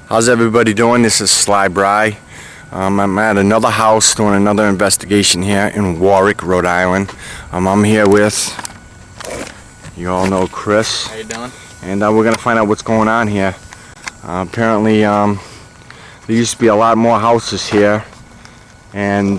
How's everybody doing? This is Slybry. I'm at another house doing another investigation here in Warwick, Rhode Island. I'm here with, you all know, Chris. How you doing? And we're going to find out what's going on here. Apparently, there used to be a lot more houses here, and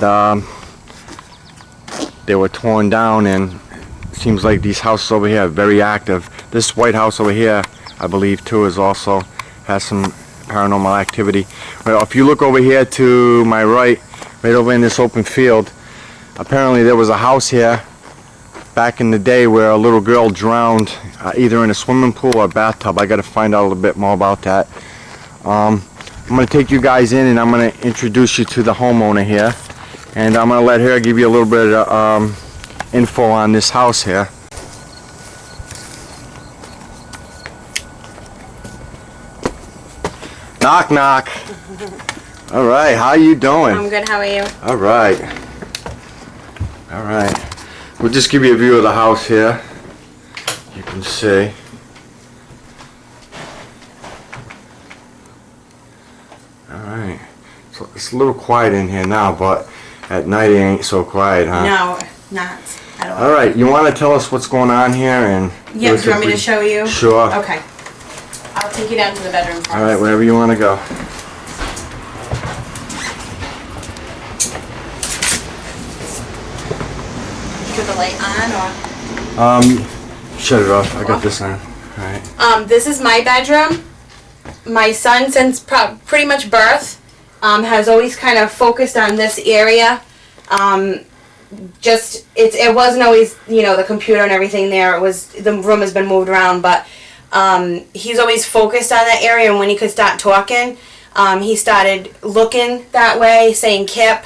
they were torn down, and it seems like these houses over here are very active. This white house over here, I believe, too, is also has some paranormal activity. Well, if you look over here to my right over in this open field, apparently there was a house here back in the day where a little girl drowned either in a swimming pool or a bathtub. I got to find out a little bit more about that. I'm going to take you guys in, and I'm going to introduce you to the homeowner here, and I'm going to let her give you a little bit of info on this house here. Knock, knock. All right, how you doing? I'm good, how are you? All right. All right. We'll just give you a view of the house here. You can see. All right. So it's a little quiet in here now, but at night it ain't so quiet, huh? No, not at all. All right, you want to tell us what's going on here? And Yep, do you want me to show you? Sure. Okay. I'll take you down to the bedroom first. All right, wherever you want to go. Put the light on, or? Shut it off. I got this on. All right. This is my bedroom. My son, since pretty much birth, has always kind of focused on this area. It wasn't always, you know, the computer and everything there. It was, the room has been moved around, but he's always focused on that area, and when he could start talking, he started looking that way, saying Kip,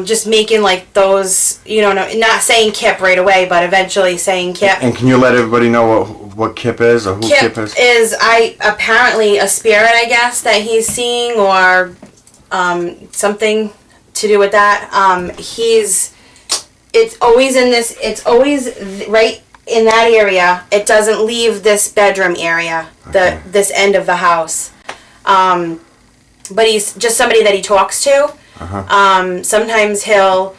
just making like those, you know, not saying Kip right away, but eventually saying Kip. And can you let everybody know what Kip is, or who Kip is? Is apparently a spirit, I guess, that he's seeing, or something to do with that. It's always in this, it's always right in that area. It doesn't leave this bedroom area, Okay. this end of the house. But he's just somebody that he talks to. Sometimes he'll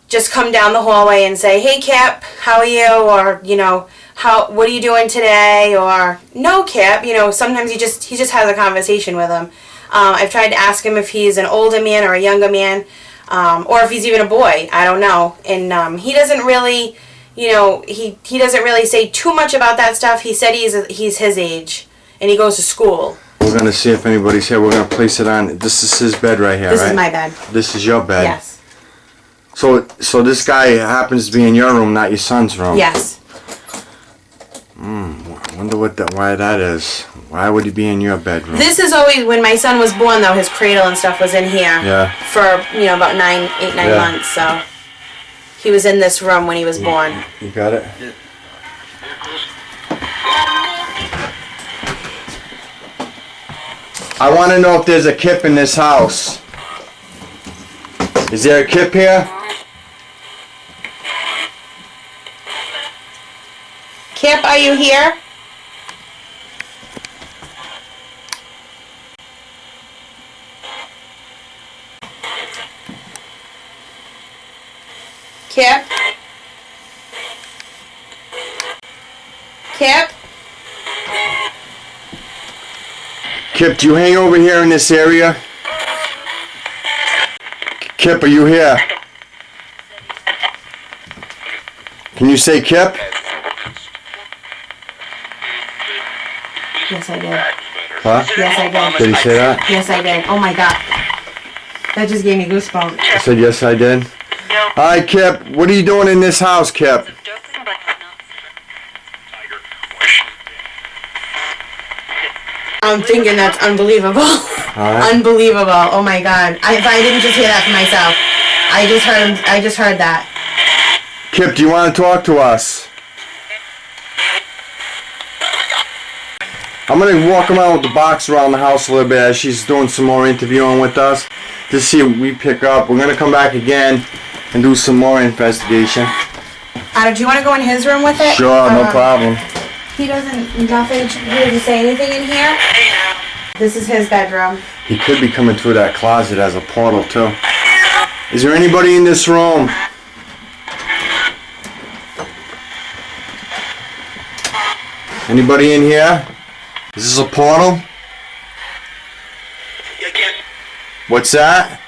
just come down the hallway and say, "Hey Kip, how are you?" Or, you know, what are you doing today? Or, "No Kip," you know, sometimes he just has a conversation with him. I've tried to ask him if he's an older man or a younger man, or if he's even a boy. I don't know. And he doesn't really, you know, he doesn't really say too much about that stuff. He said he's his age, and he goes to school. We're going to see if anybody's here. We're going to place it on. This is his bed right here, This right? is my bed. This is your bed? Yes. So this guy happens to be in your room, not your son's room? Yes. I wonder why that is. Why would he be in your bedroom? This is always, when my son was born, though, his cradle and stuff was in here. Yeah. For, you know, about 8, 9 months, so he was in this room when he was born. You got it? Yeah. I want to know if there's a Kip in this house. Is there a Kip here? Kip, are you here? Kip? Kip? Kip, do you hang over here in this area? Kip, are you here? Can you say Kip? Yes, I did. Huh? Yes, I did. Did he say that? Yes, I did. Oh my God. That just gave me goosebumps. I said yes, I did. Hi, Kip. What are you doing in this house, Kip? I'm thinking that's unbelievable. Alright. Unbelievable. Oh my God. If I didn't just hear that for myself. I just heard that. Kip, do you want to talk to us? I'm going to walk around with the box around the house a little bit as she's doing some more interviewing with us to see what we pick up. We're going to come back again and do some more investigation. Do you want to go in his room with it? Sure, no problem. He doesn't say anything in here? This is his bedroom. He could be coming through that closet as a portal too. Is there anybody in this room? Anybody in here? Is this a portal? What's that?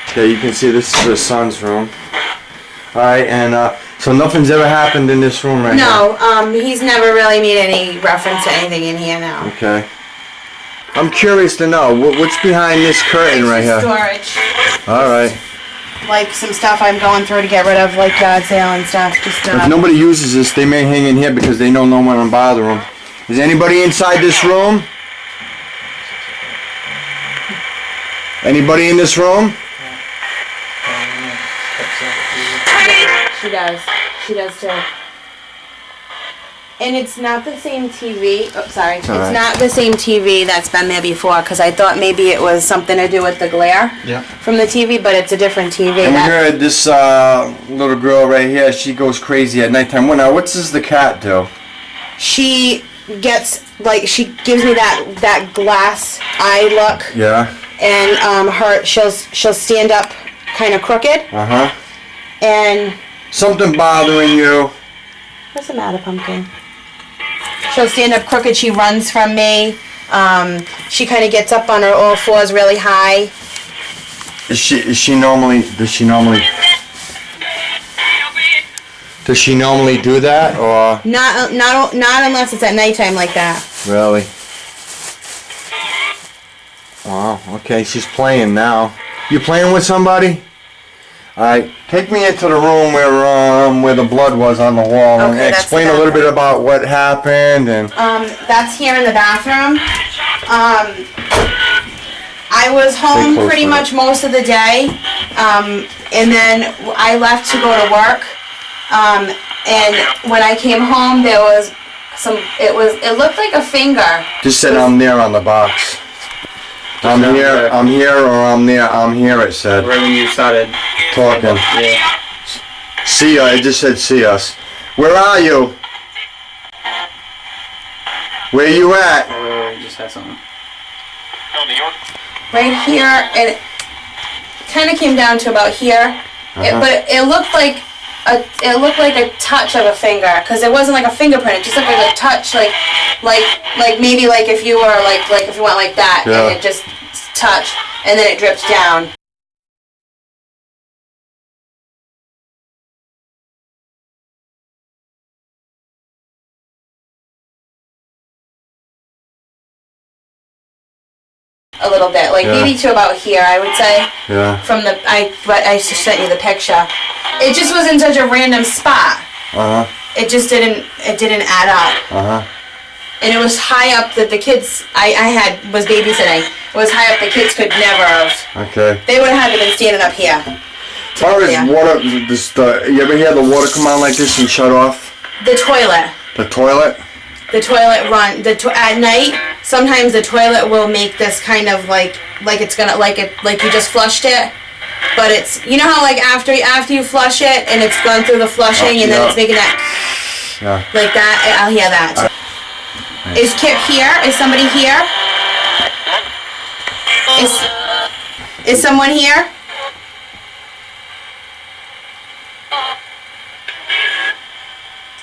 Okay, you can see this is his son's room. Alright, and so nothing's ever happened in this room right No, he's never really made any reference to anything in here now. now? Okay. I'm curious to know, what's behind this curtain right here? Storage. Alright. Like some stuff I'm going through to get rid of, like yard sale and stuff. Just If nobody uses this, they may hang in here because they know no one will bother them. Is anybody inside this room? Anybody in this room? She does. She does too. And it's not the same TV. Oh, sorry. It's alright. not the same TV that's been there before, because I thought maybe it was something to do with the glare from the TV, but it's a different TV. And we heard this little girl right here, she goes crazy at nighttime. Well, now, what does the cat do? She gets, like, she gives me that glass eye look. Yeah. And she'll stand up kind of crooked. Uh-huh. And Something bothering you. what's the matter, Pumpkin? She'll stand up crooked. She runs from me. She kind of gets up on her all fours really high. Does she normally do that, or? Not unless it's at nighttime like that. Really? Wow, okay, she's playing now. You playing with somebody? Alright, take me into the room where the blood was on the wall, and Okay, that's explain the a little bathroom. bit about what happened, and... That's here in the bathroom. I was home close pretty to it. much most of the day, and then I left to go to work. And when I came home, there was it looked like a finger. Just said I'm there on the box. I'm here, or I'm there, I'm here, it said. Right when you started Talking. Yeah. See ya, it just said see us. Where are you? Where you at? You just had something. Right here, and it kind of came down to about here. But it looked like a touch of a finger, because it wasn't like a fingerprint. It just looked like a touch, like maybe like if you were like if you went like that, Yeah. and it just touched, and then it drips down. A little bit, like Yeah. maybe to about here, I would say. Yeah. From but I just sent you the picture. It just was in such a random spot. Uh-huh. It just didn't add up. Uh-huh. And it was high up that the kids was babysitting. It was high up the kids could never have. Okay. They would have had to been standing up here. As far as Yeah. water, you ever hear the water come on like this and shut off? The toilet. The toilet? The toilet at night. Sometimes the toilet will make this kind of like it's gonna like you just flushed it, but it's, you know how like after you flush it and it's gone through the flushing and then it's making that Yeah. like that. I'll hear that too. Is Kip here? Is somebody here? Is someone here?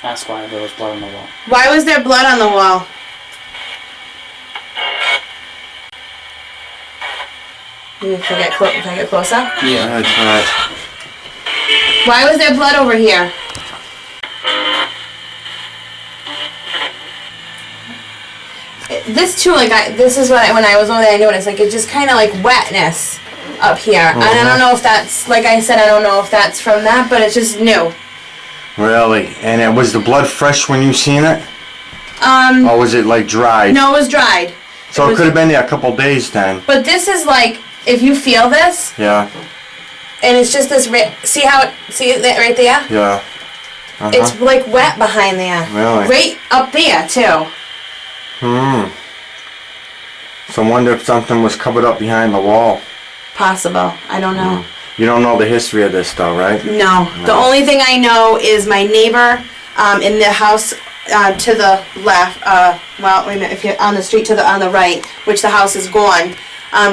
That's why there was blood on the wall. Why was there blood on the wall? If I get closer? Yeah. That's right. Why was there blood over here? This too, this is what when I was over there, I noticed, like, it's just kind of like wetness up here. And I don't know if that's, like I said, I don't know if that's from that, but it's just new. Really? And was the blood fresh when you seen it? Or was it like dried? No, it was dried. So it could have been there a couple days then. But this is like, if you feel this, Yeah. and it's just this, see that right there? Yeah. Uh-huh. It's like wet behind there. Really? Right up there, too. So I wonder if something was covered up behind the wall. Possible. I don't know. You don't know the history of this though, right? No. The only thing I know is my neighbor in the house to the left, well, wait a minute, if you're on the street on the right, which the house is gone,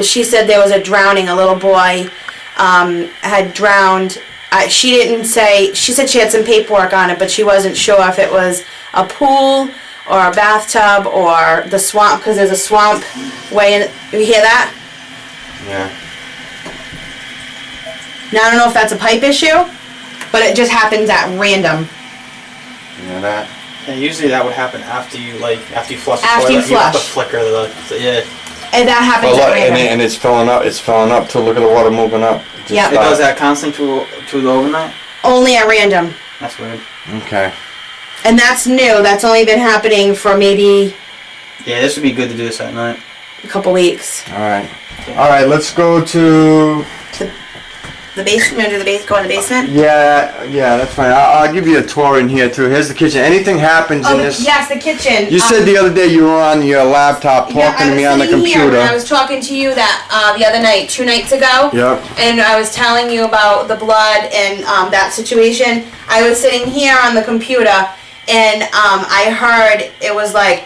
she said there was a drowning, a little boy, had drowned. She didn't say, she said she had some paperwork on it, but she wasn't sure if it was a pool or a bathtub or the swamp, because there's a swamp way in, you hear that? Yeah. Now I don't know if that's a pipe issue, but it just happens at random. You know that? Yeah, usually that would happen after you flush the After toilet. you have to flush. flicker yeah. And that happens at random. And it's filling up. It's filling up too. Look at the water moving up. Just Yep. It does that constantly through the overnight? Only at random. That's weird. Okay. And that's new. That's only been happening for maybe Yeah, this would be good to do this at night. a couple weeks. All right. All right. Let's go to. The basement, go in the basement? Yeah. Yeah. That's fine. I'll give you a tour in here too. Here's the kitchen. Anything happens in this. Yes, the kitchen. You said the other day you were on your laptop talking to me on the computer. I was talking to you that the other night, 2 nights ago. Yep. And I was telling you about the blood and that situation. I was sitting here on the computer, and I heard it was like,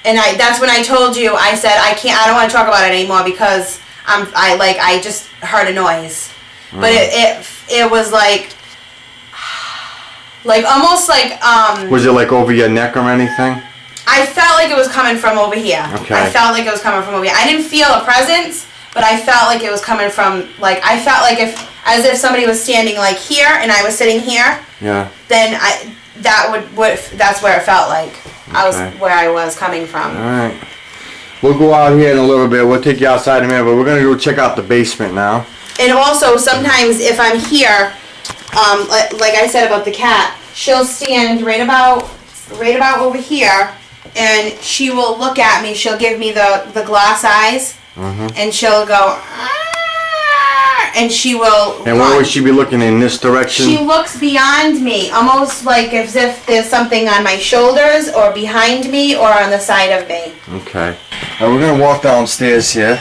and that's when I told you. I said I don't want to talk about it anymore because I just heard a noise, but it was like almost like Was it like over your neck or anything? I felt like it was coming from over here. Okay. I felt like it was coming from over here. I didn't feel a presence, but I felt like it was coming from, like, I felt like as if somebody was standing like here and I was sitting here. Yeah. Then that's where it felt like. Okay. Where I was coming from. All right. We'll go out here in a little bit. We'll take you outside in a minute, but we're gonna go check out the basement now. And also sometimes if I'm here, like I said about the cat, she'll stand right about over here, and she will look at me. She'll give me the glass eyes, and she'll go, "Ah," and she will. And where would she be looking, in this direction? She looks beyond me, almost like as if there's something on my shoulders or behind me or on the side of me. Okay. All right, we're gonna walk downstairs here.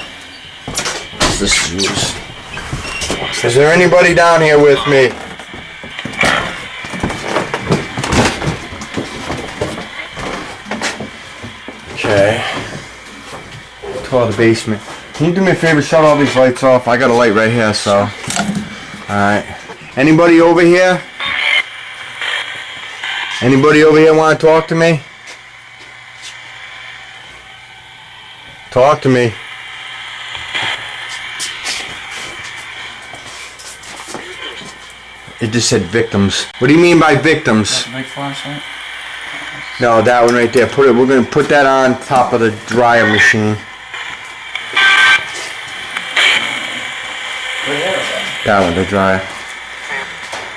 What's this juice? Is there anybody down here with me? Okay. Tour the basement. Can you do me a favor? Shut all these lights off. I got a light right here, so. Alright. Anybody over here? Anybody over here want to talk to me? Talk to me. It just said victims. What do you mean by victims? Night flashlight? No, that one right there. We're gonna put that on top of the dryer machine. That one, the dryer.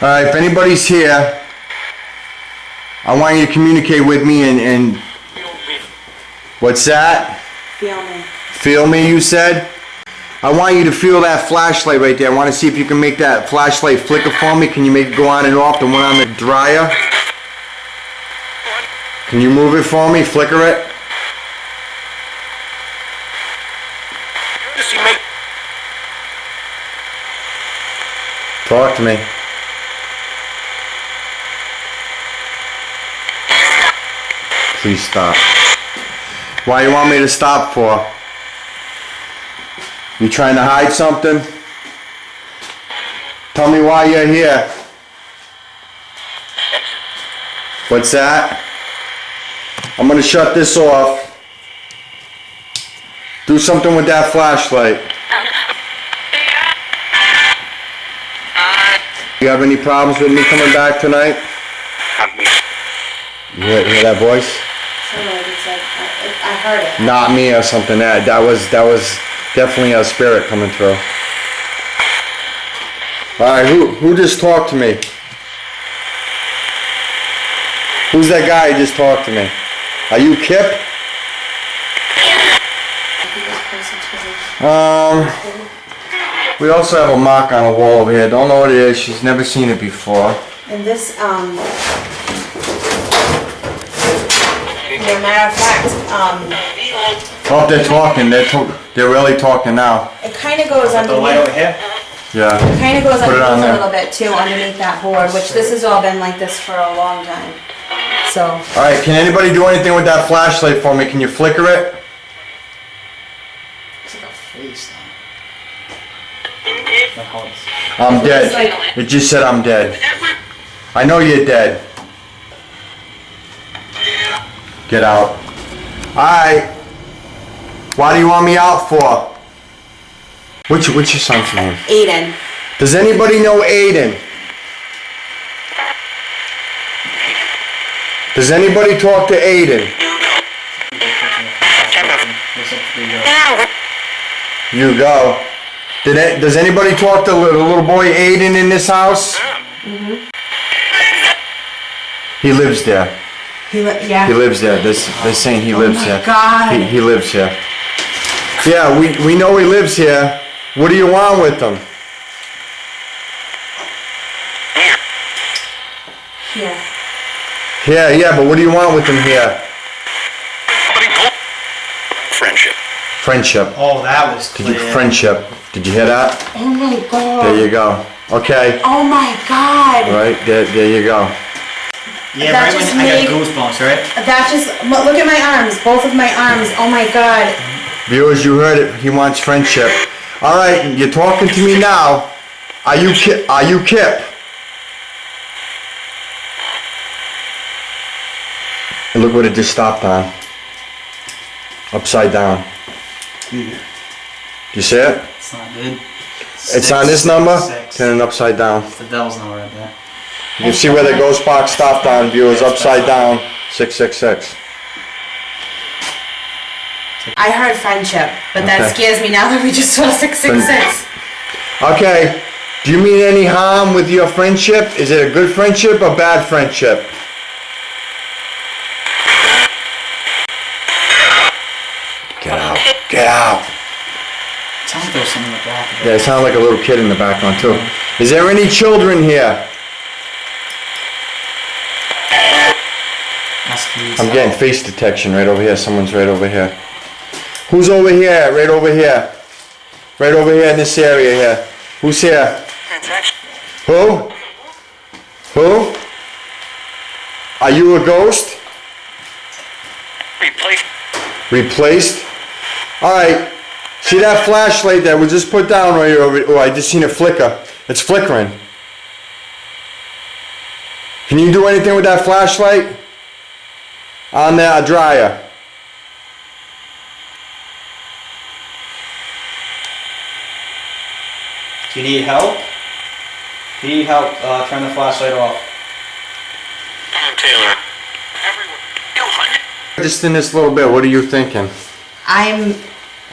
Alright, if anybody's here, I want you to communicate with me and what's that? Feel me. Feel me, you said? I want you to feel that flashlight right there. I want to see if you can make that flashlight flicker for me. Can you make it go on and off, the one on the dryer? Can you move it for me? Flicker it? Talk to me. Please stop. Why you want me to stop for? You trying to hide something? Tell me why you're here. What's that? I'm gonna shut this off. Do something with that flashlight. You have any problems with me coming back tonight? You hear that voice? I heard it. Not me or something. That was definitely a spirit coming through. All right, who just talked to me? Who's that guy who just talked to me? Are you Kip? We also have a mark on a wall over here. Don't know what it is. She's never seen it before. And this, as a matter of fact, Oh, they're talking. They're really talking now. it kind of goes The light over underneath. here? Yeah. Kind of goes Put it on underneath a there. little bit too, underneath that board, which this has all been like this for a long time. So, Alright, can anybody do anything with that flashlight for me? Can you flicker it? Looks like a face though. Like how it's- I'm dead. It just said I'm dead. I know you're dead. Get out. Alright. Why do you want me out for? What's your son's name? Aiden. Does anybody know Aiden? Does anybody talk to Aiden? You go. Does anybody talk to the little boy Aiden in this house? Mm-hmm. He lives there. Yeah. He lives there. They're saying he lives my here. God. He lives here. Yeah, we know he lives here. What do you want with him? Yeah. Yeah, but what do you want with him here? Friendship. Friendship. Oh, that was Did you clear. friendship? Did you hear that? Oh my God. There you go. Okay. Oh my God. All right. There you go. Yeah, That right just when I made- got goosebumps, right? That just, look at my arms, both of my arms. Oh my God. Viewers, you heard it. He wants friendship. All right. You're talking to me now. Are you Kip? And look what it just stopped on. Upside down. Yeah. You see it? It's not good. It's on this number. 6. Turn it upside down. It's the devil's number right there. You can see where the ghost box stopped on, viewers. Upside down. 666. I heard friendship, but that Okay. scares me now that we just saw 666. Okay. Do you mean any harm with your friendship? Is it a good friendship or bad friendship? Get out. Get out. Sounds like there was something in the back of it. Yeah, it sounds like a little kid in the background too. Is there any children here? I'm getting face detection right over here. Someone's right over here. Who's over here? Right over here. Right over here in this area here. Who's here? Who? Who? Are you a ghost? Replaced? Alright. See that flashlight that was just put down right over? Oh, I just seen it flicker. It's flickering. Can you do anything with that flashlight? On that dryer. Do you need help? Do you need help turn the flashlight off? Taylor. Just in this little bit, what are you thinking? I'm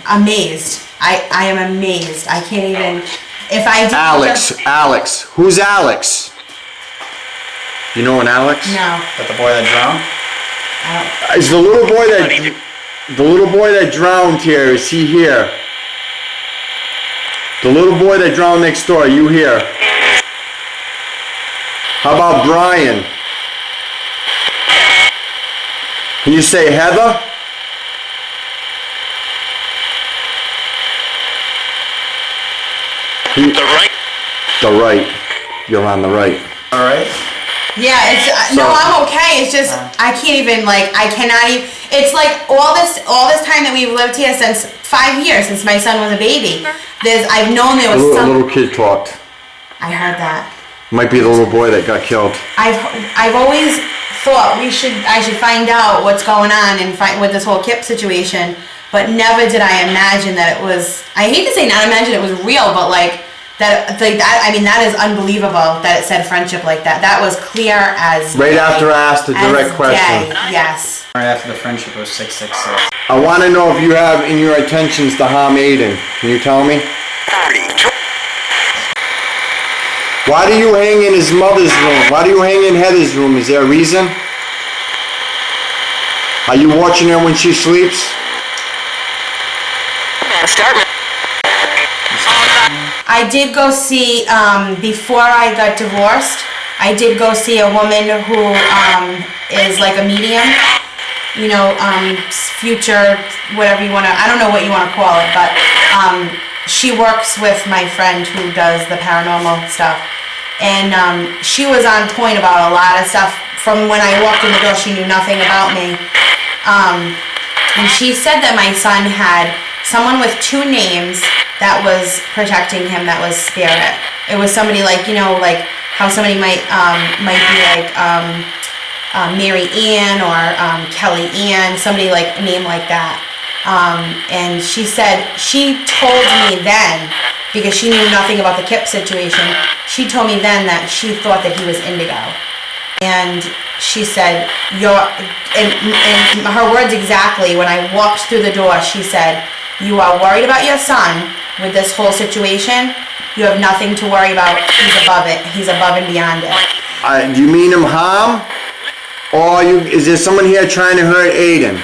amazed. I am amazed. I can't even, if I did Alex. Who's Alex? You know an Alex? No. But the boy that drowned? Is the little boy that drowned here, is he here? The little boy that drowned next door, are you here? How about Brian? Can you say Heather? The right. The right. You're on the right. Alright. Yeah, it's no, I'm okay. It's just I can't even I cannot even. It's like all this time that we've lived here since 5 years since my son was a baby. I've known there A was little, some. little kid talked. I heard that. Might be the little boy that got killed. I've always thought I should find out what's going on and find with this whole Kip situation, but never did I imagine that it was. I hate to say not imagine it was real, but that I mean that is unbelievable that it said friendship like that. That was clear as Right day, after I asked the direct as question. day, yes. Right after the friendship was 666. I want to know if you have in your intentions to harm Aiden. Can you tell me? Why do you hang in his mother's room? Why do you hang in Heather's room? Is there a reason? Are you watching her when she sleeps? I did go see, before I got divorced, I did go see a woman who is like a medium, future, whatever you want to, I don't know what you want to call it, but she works with my friend who does the paranormal stuff. And she was on point about a lot of stuff from when I walked in the door, she knew nothing about me. And she said that my son had someone with 2 names that was protecting him, that was spirit. It was somebody like, you know, like how somebody might be like Mary Ann or Kelly Ann, somebody like a name like that. And she said, she told me then, because she knew nothing about the Kip situation, she told me then that she thought that he was indigo. And she said, and her words exactly, when I walked through the door, she said, you are worried about your son with this whole situation. You have nothing to worry about. He's above it. He's above and beyond it. Do you mean him harm? Or is there someone here trying to hurt Aiden?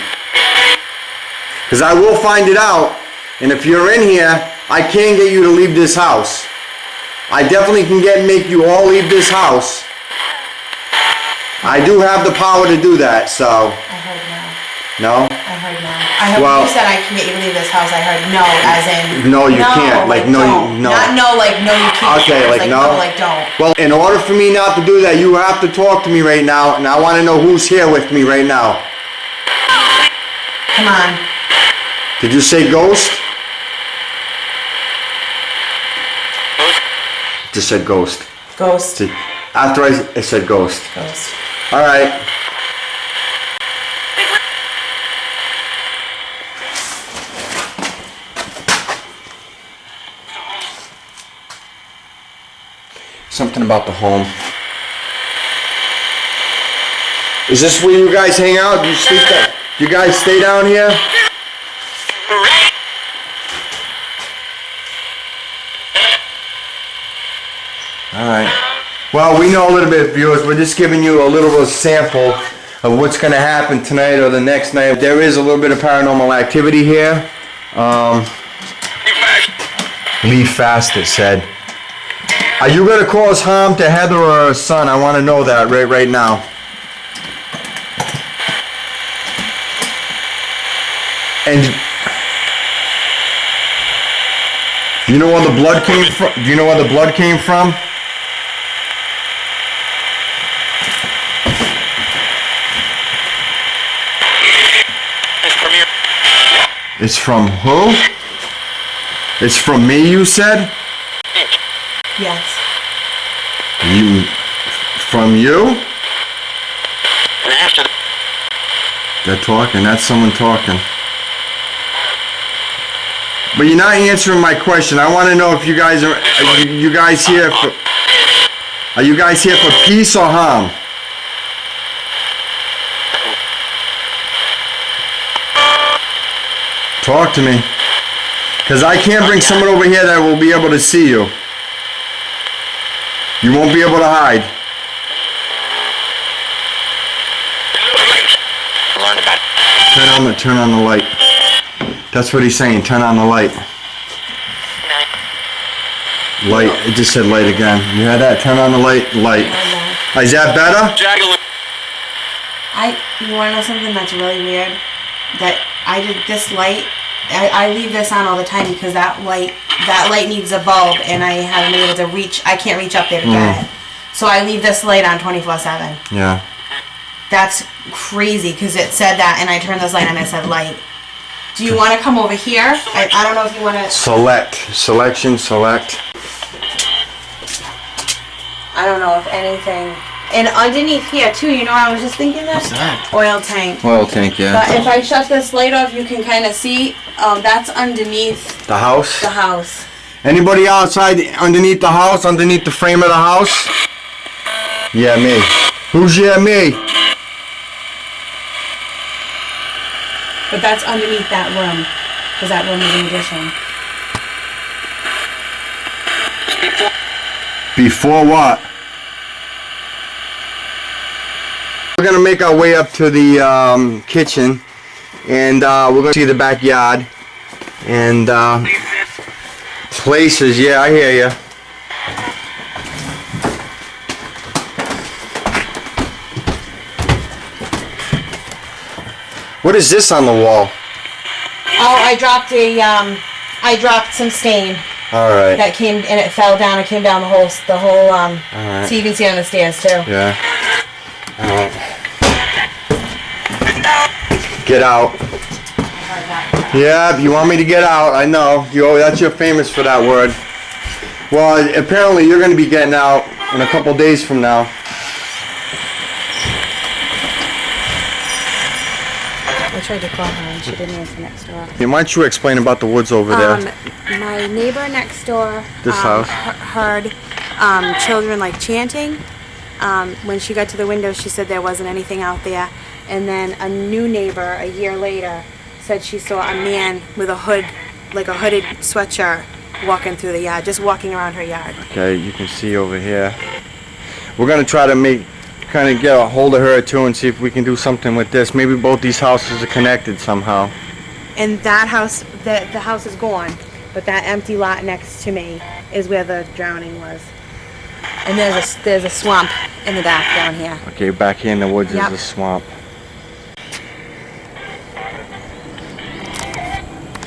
Because I will find it out. And if you're in here, I can get you to leave this house. I definitely can make you all leave this house. I do have the power to do that, so. I heard No? no. I heard no. I heard Well, you said I can get you to leave this house. I heard no, as in. No, you can't. Like, no, don't. no. Not no, like no, you can't. Okay, It's like no? No, like don't. Well, in order for me not to do that, you have to talk to me right now, and I want to know who's here with me right now. Come on. Did you say ghost? Just said ghost. Ghost. See, after I said ghost. Ghost. All right. Something about the home. Is this where you guys hang out? Do you sleep there? You guys stay down here? Alright. Well, we know a little bit, viewers. We're just giving you a little sample of what's going to happen tonight or the next night. There is a little bit of paranormal activity here. Leave fast, it said. Are you going to cause harm to Heather or her son? I want to know that right now. And you know where the blood came from? Do you know where the blood came from? It's from who? It's from me, you said? Yes. You, from you? And after They're talking, that's someone talking. But you're not answering my question. I want to know if you guys are you guys here for, are you guys here for peace or harm? Talk to me. Because I can't bring someone over here that will be able to see you. You won't be able to hide. learn about it. Turn on the light. That's what he's saying. Turn on the light. Light. It just said light again. You had that? Turn on the light. Light. Is that better? You want to know something that's really weird? That I did this light. I leave this on all the time because that light needs a bulb, and I haven't been able to reach. I can't reach up there to get it. So I leave this light on 24/7. Yeah. That's crazy because it said that, and I turned this light on and it said light. Do you want to come over here? I don't know if you want to. Select. Selection. Select. I don't know if anything. And underneath here too, you know, I was just thinking that. What's that? Oil tank. Oil tank, yeah. But if I shut this light off, you can kind of see. That's underneath The house? the house. Anybody outside underneath the house? Underneath the frame of the house? Yeah, me. Who's yeah, me? But that's underneath that room, because that room is an addition. Before what? We're gonna make our way up to the kitchen, and we're gonna see the backyard and places. Yeah, I hear you. What is this on the wall? Oh, I dropped some stain All right. that came, and it fell down. It came down the whole. All right. So you can see it on the stairs too. Yeah. Get out. Yeah, you want me to get out, I know. You're famous for that word. Well, apparently you're going to be getting out in a couple days from now. I tried to call her and she didn't answer next door. Yeah, why don't you explain about the woods over there? My neighbor next door This house? heard children like chanting. When she got to the window, she said there wasn't anything out there. And then a new neighbor a year later said she saw a man with a hood, like a hooded sweatshirt, walking through the yard, just walking around her yard. Okay, you can see over here. We're going to try to kind of get a hold of her too and see if we can do something with this. Maybe both these houses are connected somehow. And that house, the house is gone, but that empty lot next to me is where the drowning was. And there's a swamp in the back down here. Okay, back here in the woods Yep. is a swamp.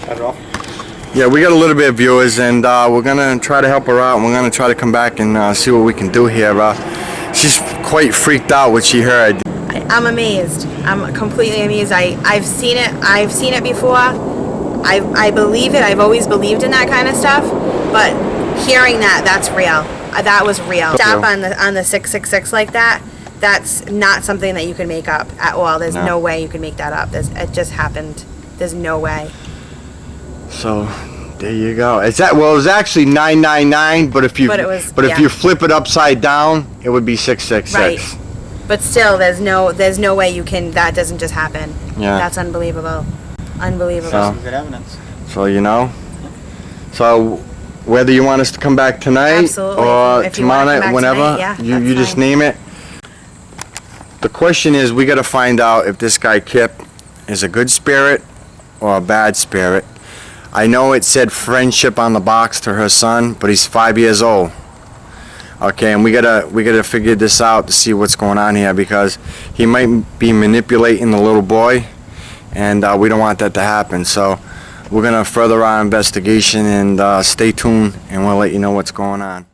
Shut it off. Yeah, we got a little bit of viewers, and we're gonna try to help her out, and we're gonna try to come back and see what we can do here. She's quite freaked out what she heard. I'm amazed. I'm completely amazed. I've seen it. I've seen it before. I believe it. I've always believed in that kind of stuff. But hearing that's real. That was real. Stop on the 666 like that. That's not something that you can make up at all. There's no way you can make that up. It just happened. There's no way. So there you go. It was actually 999, but if you if you flip it upside down, it would be 666. Right. But still, there's no way you can. That doesn't just happen. Yeah. That's unbelievable. Unbelievable. So- Some good evidence. So so whether you want us to come back tonight Absolutely. or If you wanna tomorrow come night, back whenever, tonight, yeah, you that's just fine. name it. The question is, we got to find out if this guy Kip is a good spirit or a bad spirit. I know it said friendship on the box to her son, but he's 5 years old. Okay, and we gotta figure this out to see what's going on here, because he might be manipulating the little boy, and we don't want that to happen. So we're gonna further our investigation, and stay tuned, and we'll let you know what's going on.